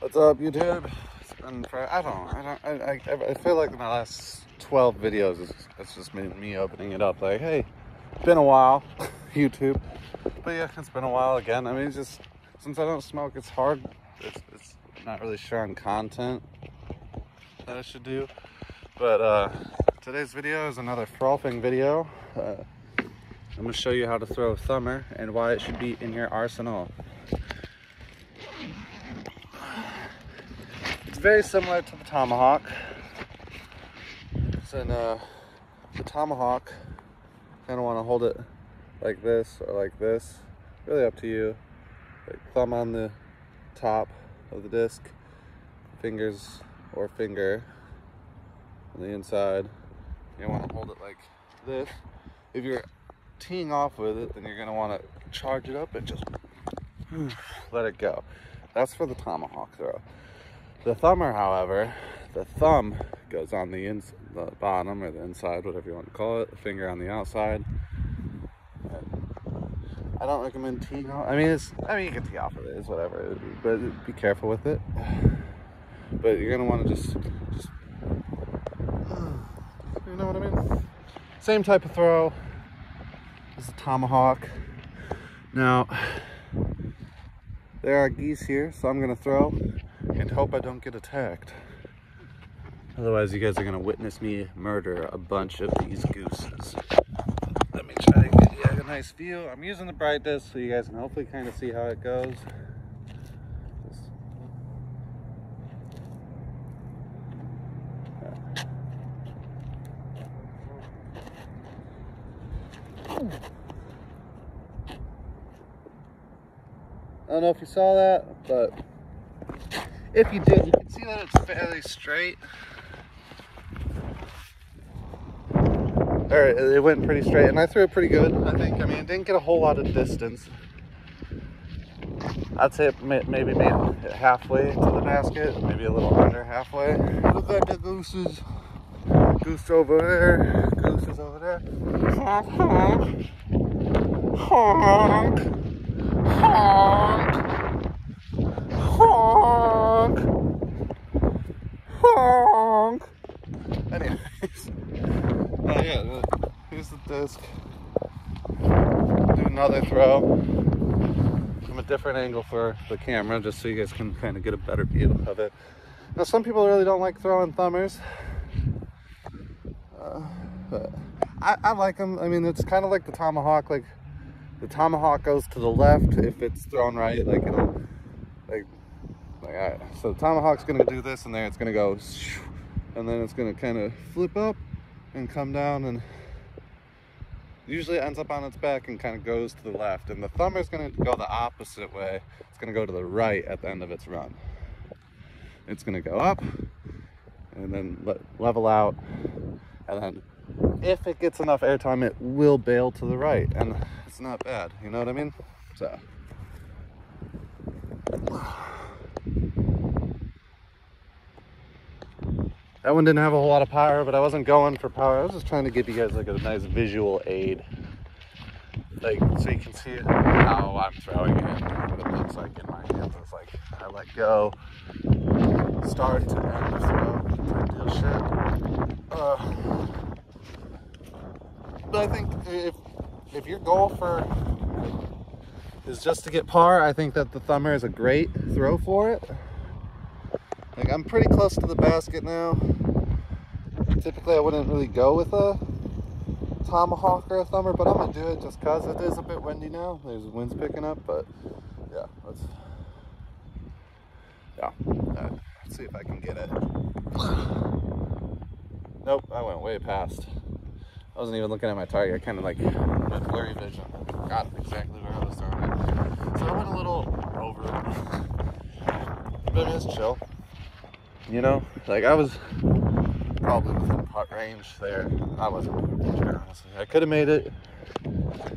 What's up, YouTube? It's been I feel like my last 12 videos it's just me opening it up like, hey, it's been a while, YouTube. But yeah, it's been a while again. I mean, it's just since I don't smoke, it's hard. It's not really sure on content that I should do. But today's video is another frothing video. I'm gonna show you how to throw a thumber and why it should be in your arsenal. It's very similar to the tomahawk. So the tomahawk, kind of want to hold it like this or like this. Really up to you. Like thumb on the top of the disc, fingers or finger on the inside. You want to hold it like this. If you're teeing off with it, then you're going to want to charge it up and just let it go. That's for the tomahawk throw. The thumber, however, the thumb goes on the bottom or the inside, whatever you want to call it, the finger on the outside. And I don't recommend teeing off. I mean, you can tee off with it, it's whatever, but be careful with it. But you're gonna want to just, you know what I mean? Same type of throw as a tomahawk. Now, there are geese here, so I'm gonna throw and hope I don't get attacked. Otherwise, you guys are gonna witness me murder a bunch of these gooses. Let me try to get you a nice view. I'm using the brightness so you guys can hopefully kind of see how it goes. I don't know if you saw that, but if you did, you can see that it's fairly straight. Or it went pretty straight, and I threw it pretty good, I think. I mean, it didn't get a whole lot of distance. I'd say it maybe made it halfway to the basket, maybe a little under halfway. Look at the gooses. Goose over there, gooses over there. Honk, honk. Honk. Honk. Honk. Honk. Anyways, yeah, here's the disc. Do another throw from a different angle for the camera, just so you guys can kind of get a better view of it. Now, some people really don't like throwing thumbers, but I like them. I mean, it's kind of like the tomahawk. Like, the tomahawk goes to the left if it's thrown right. Like, it'll, so the tomahawk's gonna do this, and there it's gonna go, and then it's gonna kind of flip up and come down, and usually ends up on its back and kind of goes to the left. And the thumber's gonna go the opposite way. It's gonna go to the right at the end of its run. It's gonna go up and then level out, and then if it gets enough airtime, it will bail to the right, and it's not bad, you know what I mean? So that one didn't have a whole lot of power, but I wasn't going for power. I was just trying to give you guys like a nice visual aid, like so you can see how I'm throwing it, what it looks like in my hands. It's like I let go, start to end the throw, type deal shit. But I think if your goal is just to get par, I think that the thumber is a great throw for it. Like, I'm pretty close to the basket now. Typically, I wouldn't really go with a tomahawk or a thumber, but I'm gonna do it just cause it is a bit windy now. There's wind's picking up, but yeah, let's see if I can get it. Nope, I went way past. I wasn't even looking at my target. I kind of like with blurry vision forgot exactly where I was throwing it. So I went a little over it. But it's chill. You know, like I was probably within putt range there. I wasn't doing much there, honestly. I could have made it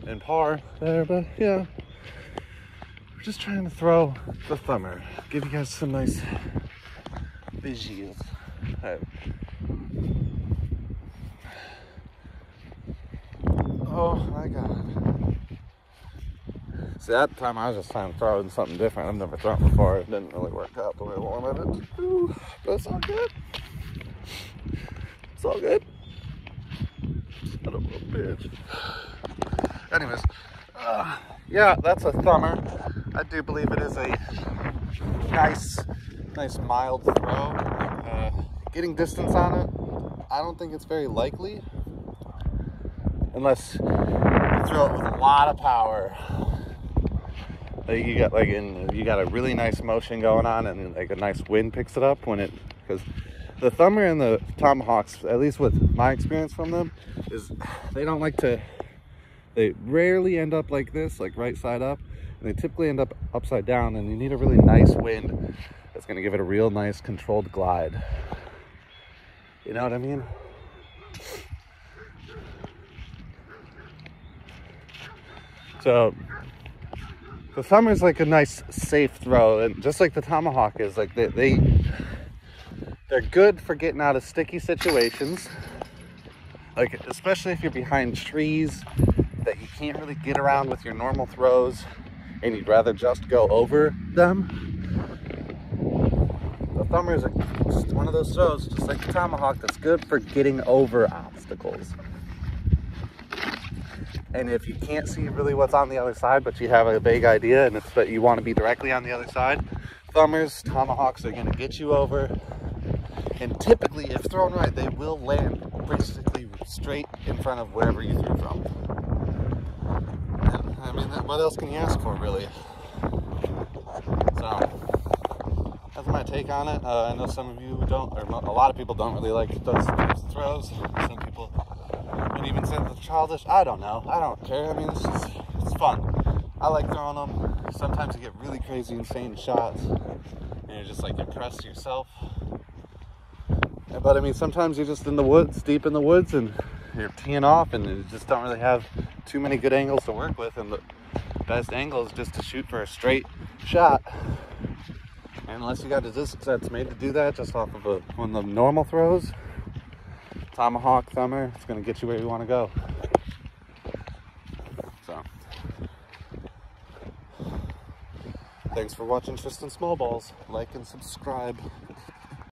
in par there, but yeah. We're just trying to throw the thumber. Give you guys some nice visuals. Right. Oh my God. See, that time I was just trying to throw in something different. I've never thrown before. It didn't really work out the way I wanted it to, but it's all good. It's all good. Son of a bitch. Anyways, yeah, that's a thumber. I do believe it is a nice mild throw. Getting distance on it, I don't think it's very likely, unless you throw it with a lot of power. Like you got a really nice motion going on, and like a nice wind picks it up when it, because the thumber and the tomahawks, at least with my experience from them, is they rarely end up like this, like right side up, and they typically end up upside down, and you need a really nice wind that's going to give it a real nice controlled glide. You know what I mean? So the thumber is like a nice safe throw, and just like the tomahawk is, like they're good for getting out of sticky situations, like especially if you're behind trees that you can't really get around with your normal throws and you'd rather just go over them. The thumber is one of those throws, just like the tomahawk, that's good for getting over obstacles. And if you can't see really what's on the other side, but you have a vague idea and it's that you want to be directly on the other side, thumbers, tomahawks are going to get you over. And typically, if thrown right, they will land basically straight in front of wherever you threw from. And, I mean, what else can you ask for, really? So, that's my take on it. I know some of you don't, or a lot of people don't really like those throws. Some people would even say they're childish. I don't know. I don't care. I mean, it's fun. I like throwing them. Sometimes you get really crazy, insane shots, and you're just like impressed yourself. But I mean, sometimes you're just in the woods, deep in the woods, and you're teeing off, and you just don't really have too many good angles to work with. And the best angle is just to shoot for a straight shot. And unless you got a disc that's made to do that, just off of one of the normal throws, tomahawk, thumber, it's going to get you where you want to go. So, thanks for watching Tristan Small Balls. Like and subscribe.